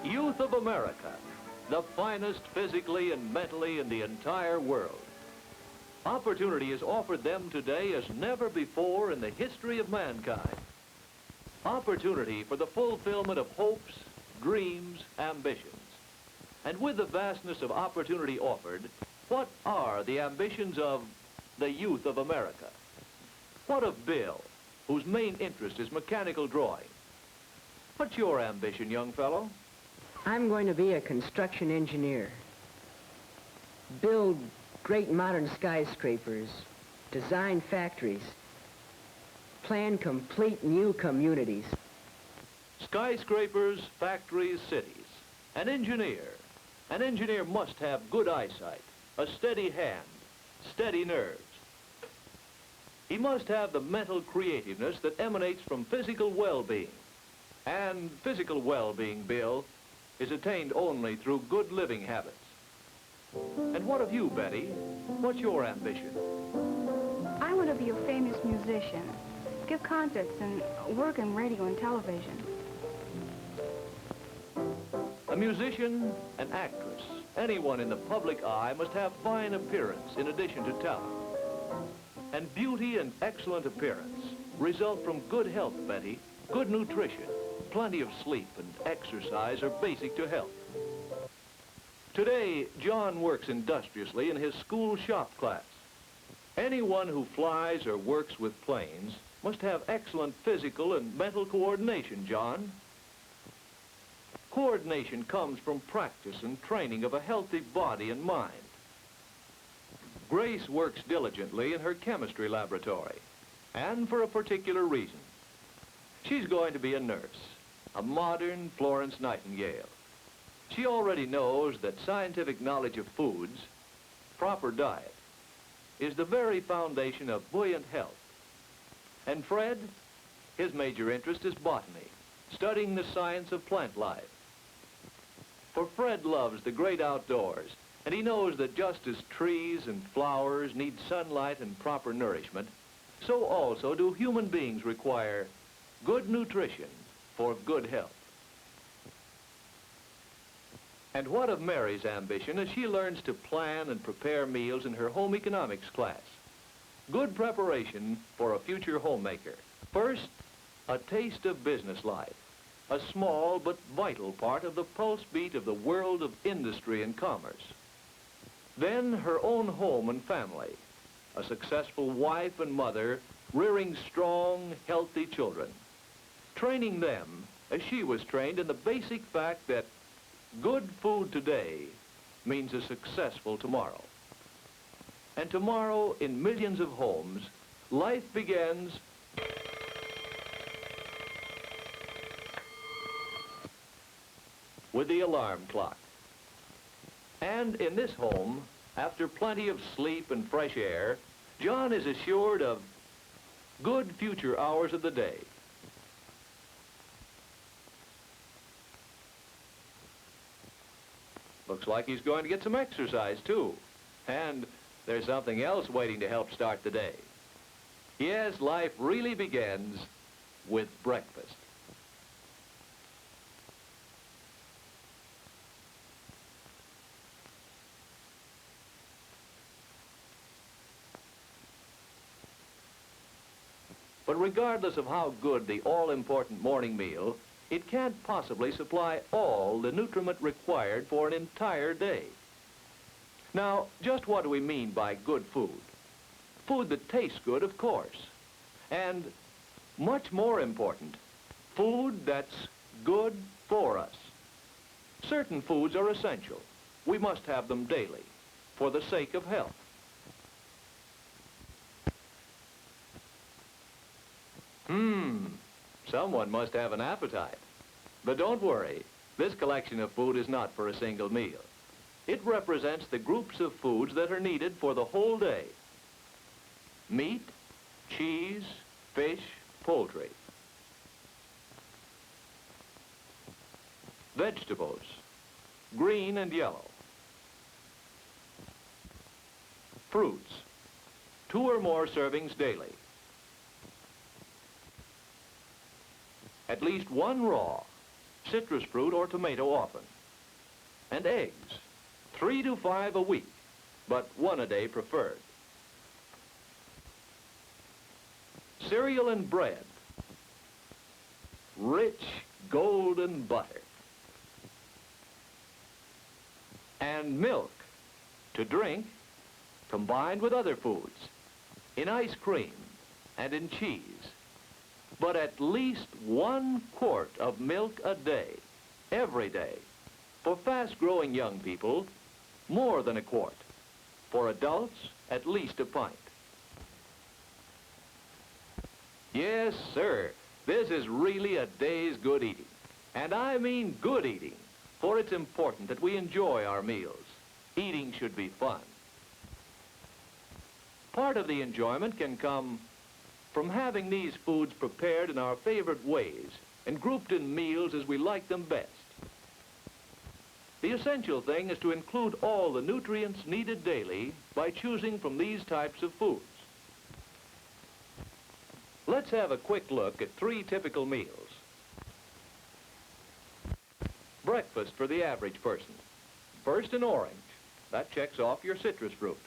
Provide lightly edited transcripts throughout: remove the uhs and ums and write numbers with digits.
Youth of America, the finest physically and mentally in the entire world. Opportunity is offered them today as never before in the history of mankind. Opportunity for the fulfillment of hopes, dreams, ambitions. And with the vastness of opportunity offered, what are the ambitions of the youth of America? What of Bill, whose main interest is mechanical drawing? What's your ambition, young fellow? I'm going to be a construction engineer. Build great modern skyscrapers, design factories, plan complete new communities. Skyscrapers, factories, cities. An engineer. An engineer must have good eyesight, a steady hand, steady nerves. He must have the mental creativeness that emanates from physical well-being. And physical well-being, Bill, is attained only through good living habits. And what of you, Betty? What's your ambition? I want to be a famous musician, give concerts and work in radio and television. A musician, an actress, anyone in the public eye must have fine appearance in addition to talent. And beauty and excellent appearance result from good health, Betty. Good nutrition, plenty of sleep and exercise are basic to health. Today, John works industriously in his school shop class. Anyone who flies or works with planes must have excellent physical and mental coordination, John. Coordination comes from practice and training of a healthy body and mind. Grace works diligently in her chemistry laboratory, and for a particular reason. She's going to be a nurse, a modern Florence Nightingale. She already knows that scientific knowledge of foods, proper diet, is the very foundation of buoyant health. And Fred, his major interest is botany, studying the science of plant life. For Fred loves the great outdoors, and he knows that just as trees and flowers need sunlight and proper nourishment, so also do human beings require good nutrition for good health. And what of Mary's ambition as she learns to plan and prepare meals in her home economics class? Good preparation for a future homemaker. First, a taste of business life, a small but vital part of the pulse beat of the world of industry and commerce. Then her own home and family, a successful wife and mother rearing strong, healthy children, training them as she was trained in the basic fact that good food today means a successful tomorrow. And tomorrow, in millions of homes, life begins with the alarm clock. And in this home, after plenty of sleep and fresh air, John is assured of good future hours of the day. Looks like he's going to get some exercise, too. And there's something else waiting to help start the day. Yes, life really begins with breakfast. But regardless of how good the all-important morning meal, it can't possibly supply all the nutriment required for an entire day. Now, just what do we mean by good food? Food that tastes good, of course. And much more important, food that's good for us. Certain foods are essential. We must have them daily for the sake of health. Someone must have an appetite. But don't worry, this collection of food is not for a single meal. It represents the groups of foods that are needed for the whole day. Meat, cheese, fish, poultry. Vegetables, green and yellow. Fruits, 2 or more servings daily. At least 1 raw citrus fruit or tomato often. And eggs, 3 to 5 a week, but 1 a day preferred. Cereal and bread, rich golden butter, and milk to drink combined with other foods, in ice cream and in cheese, but at least 1 quart of milk a day, every day. For fast-growing young people, more than a quart. For adults, at least a pint. Yes, sir, this is really a day's good eating. And I mean good eating, for it's important that we enjoy our meals. Eating should be fun. Part of the enjoyment can come from having these foods prepared in our favorite ways and grouped in meals as we like them best. The essential thing is to include all the nutrients needed daily by choosing from these types of foods. Let's have a quick look at 3 typical meals. Breakfast for the average person. First, an orange. That checks off your citrus fruit.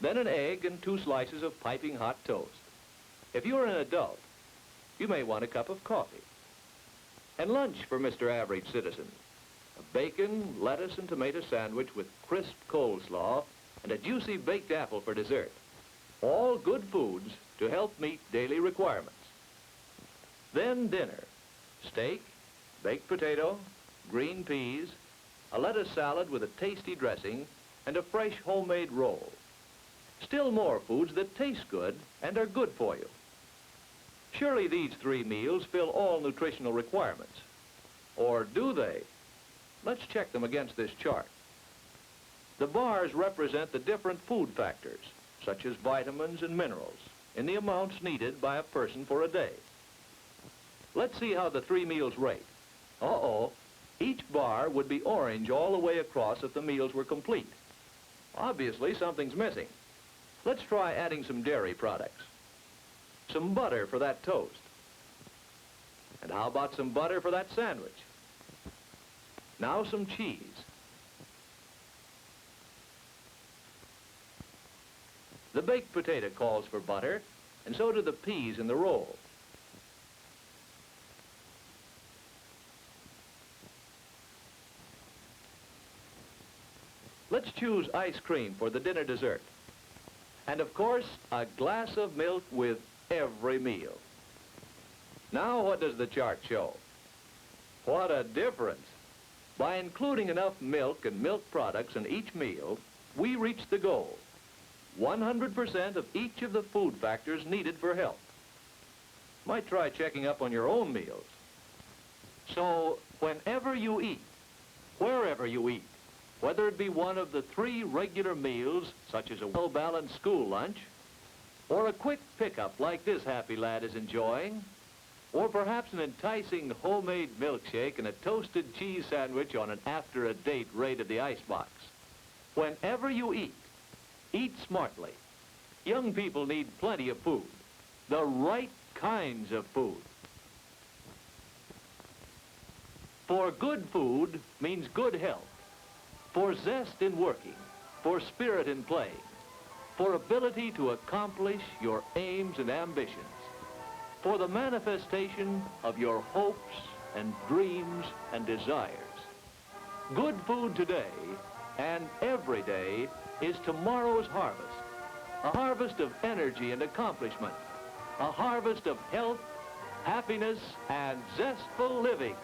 Then an egg and 2 slices of piping hot toast. If you're an adult, you may want a cup of coffee. And lunch for Mr. Average Citizen. A bacon, lettuce, and tomato sandwich with crisp coleslaw and a juicy baked apple for dessert. All good foods to help meet daily requirements. Then dinner. Steak, baked potato, green peas, a lettuce salad with a tasty dressing, and a fresh homemade roll. Still more foods that taste good and are good for you. Surely these 3 meals fill all nutritional requirements. Or do they? Let's check them against this chart. The bars represent the different food factors, such as vitamins and minerals, in the amounts needed by a person for a day. Let's see how the 3 meals rate. Uh-oh, each bar would be orange all the way across if the meals were complete. Obviously, something's missing. Let's try adding some dairy products. Some butter for that toast. And how about some butter for that sandwich? Now some cheese. The baked potato calls for butter, and so do the peas in the roll. Let's choose ice cream for the dinner dessert. And of course, a glass of milk with every meal. Now what does the chart show? What a difference! By including enough milk and milk products in each meal, we reach the goal. 100% of each of the food factors needed for health. Might try checking up on your own meals. So, whenever you eat, wherever you eat, whether it be one of the 3 regular meals, such as a well-balanced school lunch, or a quick pickup like this happy lad is enjoying, or perhaps an enticing homemade milkshake and a toasted cheese sandwich on an after-a-date raid of the icebox. Whenever you eat, eat smartly. Young people need plenty of food, the right kinds of food. For good food means good health, for zest in working, for spirit in playing, for ability to accomplish your aims and ambitions, for the manifestation of your hopes and dreams and desires. Good food today and every day is tomorrow's harvest, a harvest of energy and accomplishment, a harvest of health, happiness, and zestful living.